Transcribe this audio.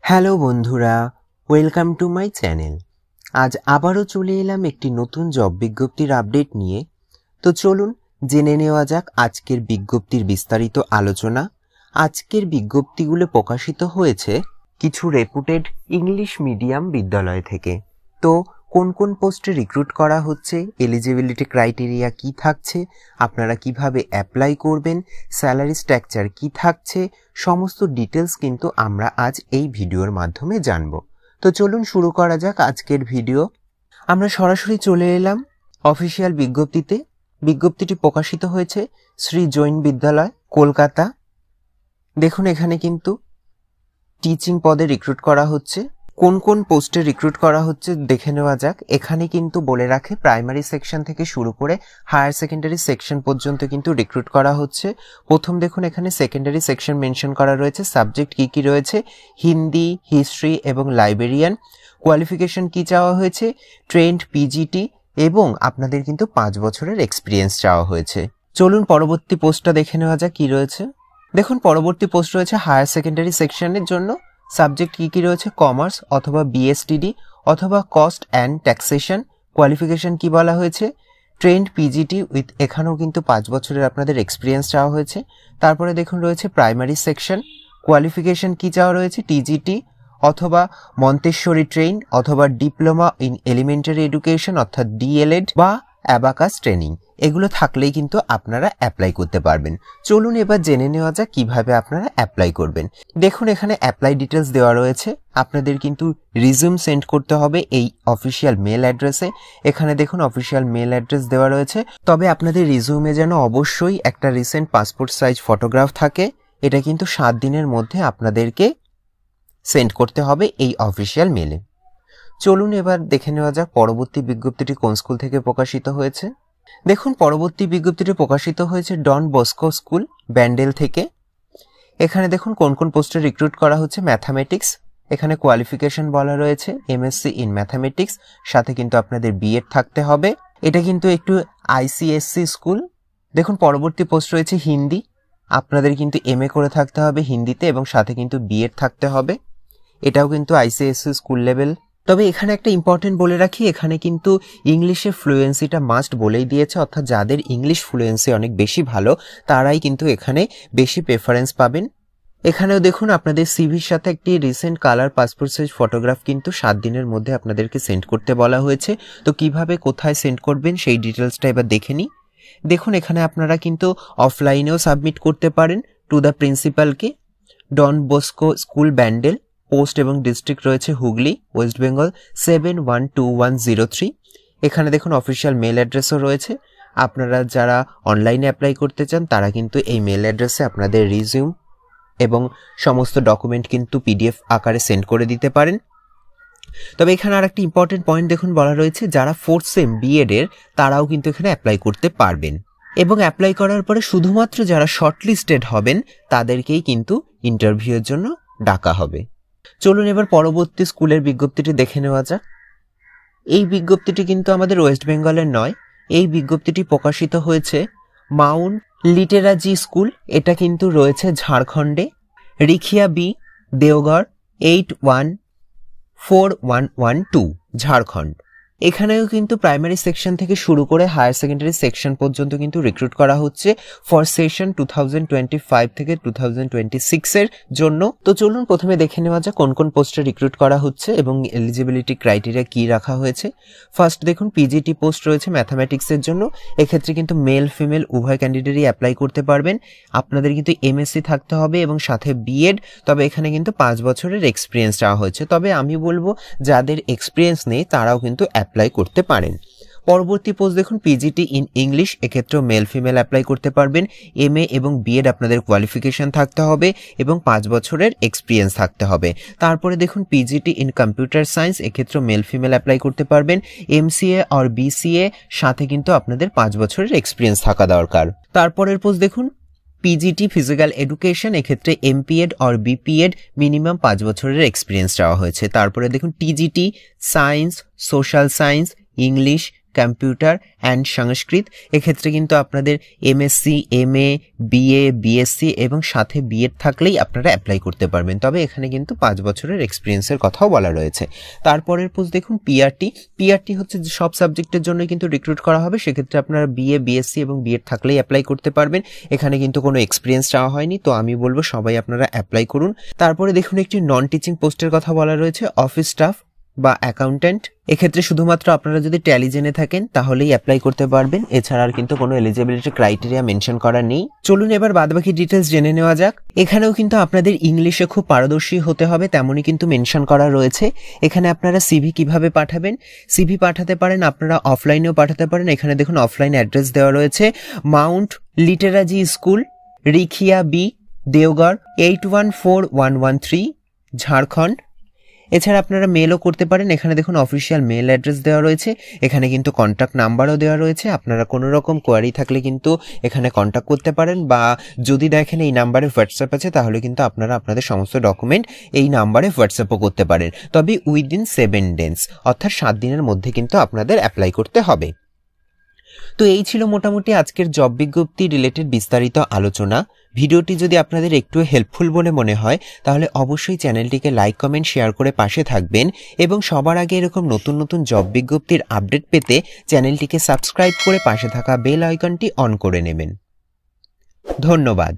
Hello বন্ধুরা, welcome to my channel. আজ আবারও চলে এলাম একটি নতুন জব বিজ্ঞপ্তির আপডেট নিয়ে। তো চলুন জেনে নেওয়া যাক আজকের বিজ্ঞপ্তির বিস্তারিত আলোচনা। আজকের বিজ্ঞপ্তিগুলো প্রকাশিত হয়েছে কিছু রেপুটেড ইংলিশ মিডিয়াম বিদ্যালয় থেকে। তো কোন কোন পোস্টে রিক্রুট করা হচ্ছে, এলিজিবিলিটি ক্রাইটেরিয়া কি থাকছে, আপনারা কিভাবে অ্যাপ্লাই করবেন, স্যালারি স্ট্রাকচার কি থাকছে, সমস্ত ডিটেলস কিন্তু আমরা আজ এই ভিডিওর মাধ্যমে জানব। তো চলুন শুরু করা যাক আজকের ভিডিও। আমরা সরাসরি চলে এলাম অফিসিয়াল বিজ্ঞপ্তিতে। বিজ্ঞপ্তিটি প্রকাশিত হয়েছে শ্রী জৈন বিদ্যালয়, কলকাতা। দেখুন এখানে কিন্তু টিচিং পদে রিক্রুট করা হচ্ছে। কোন কোন পোস্টে রিক্রুট করা হচ্ছে দেখে নেওয়া যাক। এখানে কিন্তু বলে রাখে প্রাইমারি সেকশন থেকে শুরু করে হায়ার সেকেন্ডারি সেকশন পর্যন্ত কিন্তু রিক্রুট করা হচ্ছে। প্রথম দেখুন এখানে সেকেন্ডারি সেকশন মেনশন করা রয়েছে। সাবজেক্ট কি কি রয়েছে? হিন্দি, হিস্ট্রি এবং লাইব্রেরিয়ান। কোয়ালিফিকেশন কি চাওয়া হয়েছে? ট্রেন্ড পিজিটি এবং আপনাদের কিন্তু 5 বছরের এক্সপিরিয়েন্স চাওয়া হয়েছে। চলুন পরবর্তী পোস্টটা দেখে নেওয়া যাক কি রয়েছে। দেখুন পরবর্তী পোস্ট রয়েছে হায়ার সেকেন্ডারি সেকশনের জন্য। সাবজেক্ট কি কি রয়েছে? কমার্স অথবা বিএসটিডি অথবা কস্ট অ্যান্ড ট্যাক্সেশন। কোয়ালিফিকেশন কি বলা হয়েছে? ট্রেন্ড পিজিটি উইথ, এখানেও কিন্তু 5 বছরের আপনাদের এক্সপিরিয়েন্স চাওয়া হয়েছে। তারপরে দেখুন রয়েছে প্রাইমারি সেকশন। কোয়ালিফিকেশন কি চাওয়া রয়েছে? টিজিটি অথবা মন্তেশ্বরী ট্রেন অথবা ডিপ্লোমা ইন এলিমেন্টারি এডুকেশন অর্থাৎ ডিএলএড বা অ্যাবাকাস ট্রেনিং, এগুলো থাকলেই কিন্তু আপনারা অ্যাপ্লাই করতে পারবেন। চলুন এবার জেনে নেওয়া যাক কিভাবে আপনারা অ্যাপ্লাই করবেন। দেখুন এখানে অ্যাপ্লাই ডিটেলস দেওয়া রয়েছে। আপনাদের কিন্তু রিজিউম সেন্ড করতে হবে এই অফিসিয়াল মেল অ্যাড্রেসে। এখানে দেখুন অফিসিয়াল মেল অ্যাড্রেস দেওয়া রয়েছে। তবে আপনাদের রিজিউমে যেন অবশ্যই একটা রিসেন্ট পাসপোর্ট সাইজ ফটোগ্রাফ থাকে। এটা কিন্তু 7 দিনের মধ্যে আপনাদেরকে সেন্ড করতে হবে এই অফিসিয়াল মেলে। চলুন এবার দেখে নেওয়া যাক পরবর্তী বিজ্ঞপ্তিটি কোন স্কুল থেকে প্রকাশিত হয়েছে। দেখুন পরবর্তী বিজ্ঞপ্তিটি প্রকাশিত হয়েছে ডন বস্কো স্কুল, ব্যান্ডেল থেকে। এখানে দেখুন কোন কোন পোস্টে রিক্রুট করা হচ্ছে। ম্যাথামেটিক্স, এখানে কোয়ালিফিকেশন বলা রয়েছে এমএসসি ইন ম্যাথামেটিক্স, সাথে কিন্তু আপনাদের বিএড থাকতে হবে। এটা কিন্তু একটু আইসিএসসি স্কুল। দেখুন পরবর্তী পোস্ট রয়েছে হিন্দি, আপনাদের কিন্তু এমএ করে থাকতে হবে হিন্দিতে এবং সাথে কিন্তু বিএড থাকতে হবে। এটাও কিন্তু আইসিএসসি স্কুল লেভেল। তবে এখানে একটা ইম্পর্টেন্ট বলে রাখি, এখানে কিন্তু ইংলিশে ফ্লুয়েন্সিটা মাস্ট বলেই দিয়েছে, অর্থাৎ যাদের ইংলিশ ফ্লুয়েন্সি অনেক বেশি ভালো তারাই কিন্তু এখানে বেশি প্রেফারেন্স পাবেন। এখানেও দেখুন আপনাদের সিভির সাথে একটি recent colour passport size photograph কিন্তু 7 দিনের মধ্যে আপনাদেরকে সেন্ড করতে বলা হয়েছে। তো কিভাবে কোথায় সেন্ড করবেন সেই ডিটেলসটা এবার দেখে নিই। দেখুন এখানে আপনারা কিন্তু অফলাইনেও সাবমিট করতে পারেন টু দ্য প্রিন্সিপালকে। Don Bosco school, Bandel, post এবং ডিস্ট্রিক্ট রয়েছে হুগলি, ওয়েস্ট বেঙ্গল 712103। এখানে দেখুন অফিসিয়াল মেল অ্যাড্রেসও রয়েছে। আপনারা যারা অনলাইনে অ্যাপ্লাই করতে চান তারা কিন্তু এই মেল অ্যাড্রেসে আপনাদের রিজিউম এবং সমস্ত ডকুমেন্ট কিন্তু পিডিএফ আকারে সেন্ড করে দিতে পারেন। তবে এখানে আর একটা ইম্পর্টেন্ট পয়েন্ট দেখুন বলা রয়েছে, যারা 4th সেম বিএড এর তারাও কিন্তু এখানে অ্যাপ্লাই করতে পারবেন এবং অ্যাপ্লাই করার পরে শুধুমাত্র যারা শর্টলিস্টেড হবেন তাদেরকেই কিন্তু ইন্টারভিউয়ের জন্য ডাকা হবে। চলুন এবার পরবর্তী স্কুলের বিজ্ঞপ্তিটি দেখে নেওয়া যাক। এই বিজ্ঞপ্তিটি কিন্তু আমাদের ওয়েস্ট বেঙ্গলের নয়। এই বিজ্ঞপ্তিটি প্রকাশিত হয়েছে মাউন্ট লিটেরাজি স্কুল, এটা কিন্তু রয়েছে ঝাড়খণ্ডে। রিখিয়া বি, দেওঘর 814112, ঝাড়খণ্ড। এখানেও কিন্তু প্রাইমারি সেকশন থেকে শুরু করে হায়ার সেকেন্ডারি সেকশন পর্যন্ত কিন্তু রিক্রুট করা হচ্ছে ফর সেশন 2025 থেকে 2026 এর জন্য। তো চলুন প্রথমে দেখে নেওয়া যাক কোন কোন পোস্টে রিক্রুট করা হচ্ছে এবং এলিজিবিলিটি ক্রাইটেরিয়া কি রাখা হয়েছে। ফার্স্ট দেখুন পিজিটি পোস্ট রয়েছে ম্যাথামেটিক্সের জন্য। এক্ষেত্রে কিন্তু মেল ফিমেল উভয় ক্যান্ডিডেটই অ্যাপ্লাই করতে পারবেন। আপনাদের কিন্তু এমএসসি থাকতে হবে এবং সাথে বিএড। তবে এখানে কিন্তু 5 বছরের এক্সপিরিয়েন্স চাওয়া হয়েছে। তবে আমি বলবো যাদের এক্সপিরিয়েন্স নেই তারাও কিন্তু অ্যাপ্লাই করতে পারেন। পরবর্তী পোস্ট দেখুন পিজিটি ইন ইংলিশ, এক্ষেত্রেও মেল ফিমেল অ্যাপ্লাই করতে পারবেন। এমএ এবং বিএড আপনাদের কোয়ালিফিকেশন থাকতে হবে এবং 5 বছরের এক্সপিরিয়েন্স থাকতে হবে। তারপরে দেখুন পিজিটি ইন কম্পিউটার সায়েন্স, এক্ষেত্রেও মেল ফিমেল অ্যাপ্লাই করতে পারবেন। এমসিএ আর বিসিএ, সাথে কিন্তু আপনাদের 5 বছরের এক্সপিরিয়েন্স থাকা দরকার। তারপরের পোস্ট দেখুন পিজিটি ফিজিক্যাল এডুকেশন, এক্ষেত্রে এমপিএড আর বিপিএড মিনিমাম 5 বছরের এক্সপিরিয়েন্স চাওয়া হয়েছে। তারপরে দেখুন TGT science, social science, English, computer and Sanskrit. এক্ষেত্রে কিন্তু আপনাদের এমএসসি, এমএ, বিএ, বিএসসি এবং সাথে বিএড থাকলেই আপনারা অ্যাপ্লাই করতে পারবেন। তবে এখানে কিন্তু 5 বছরের এক্সপিরিয়েন্সের কথাও বলা রয়েছে। তারপরের পোস্ট দেখুন পিআরটি হচ্ছে সব সাবজেক্টের জন্য কিন্তু রিক্রুট করা হবে। সেক্ষেত্রে আপনারা বিএ, বিএসসি এবং বিএড থাকলেই অ্যাপ্লাই করতে পারবেন। এখানে কিন্তু কোনো এক্সপিরিয়েন্স চাওয়া হয়নি, তো আমি বলবো সবাই আপনারা অ্যাপ্লাই করুন। তারপরে দেখুন একটি নন টিচিং পোস্টের কথা বলা রয়েছে, অফিস স্টাফ বা অ্যাকাউন্ট্যান্ট। এক্ষেত্রে শুধুমাত্র আপনারা যদি ট্যালি জেনে থাকেন তাহলেই অ্যাপ্লাই করতে পারবেন, এছাড়া আর কিন্তু কোনো এলিজিবিলিটি ক্রাইটেরিয়া মেনশন করা নেই। চলুন এবার বাদবাকি ডিটেলস জেনে নেওয়া যাক। এখানেও কিন্তু আপনাদের ইংলিশে খুব পারদর্শী হতে হবে তেমনই কিন্তু মেনশন করা রয়েছে। এখানে আপনারা সিভি কিভাবে পাঠাবেন, সিভি পাঠাতে পারেন আপনারা অফলাইনেও পাঠাতে পারেন। এখানে দেখুন অফলাইন অ্যাড্রেস দেওয়া রয়েছে, Mount Litera Zee school, Rikhia B, দেওগড় 814113, ঝাড়খণ্ড। এছাড়া আপনারা মেলও করতে পারেন। এখানে দেখুন অফিসিয়াল মেল অ্যাড্রেস দেওয়া রয়েছে, এখানে কিন্তু কন্ট্যাক্ট নাম্বারও দেওয়া রয়েছে। আপনারা কোনো রকম কোয়ারি থাকলে কিন্তু এখানে কন্ট্যাক্ট করতে পারেন, বা যদি দেখেন এই নাম্বারে হোয়াটসঅ্যাপ আছে তাহলে কিন্তু আপনারা আপনাদের সমস্ত ডকুমেন্ট এই নাম্বারে হোয়াটসঅ্যাপও করতে পারেন। তবে উইদিন 7 days অর্থাৎ 7 দিনের মধ্যে কিন্তু আপনাদের অ্যাপ্লাই করতে হবে। তো এই ছিল মোটামুটি আজকের জব বিজ্ঞপ্তি রিলেটেড বিস্তারিত আলোচনা। ভিডিওটি যদি আপনাদের একটু হেল্পফুল বলে মনে হয় তাহলে অবশ্যই চ্যানেলটিকে লাইক, কমেন্ট, শেয়ার করে পাশে থাকবেন এবং সবার আগে এরকম নতুন নতুন জব বিজ্ঞপ্তির আপডেট পেতে চ্যানেলটিকে সাবস্ক্রাইব করে পাশে থাকা বেল আইকনটি অন করে নেবেন। ধন্যবাদ।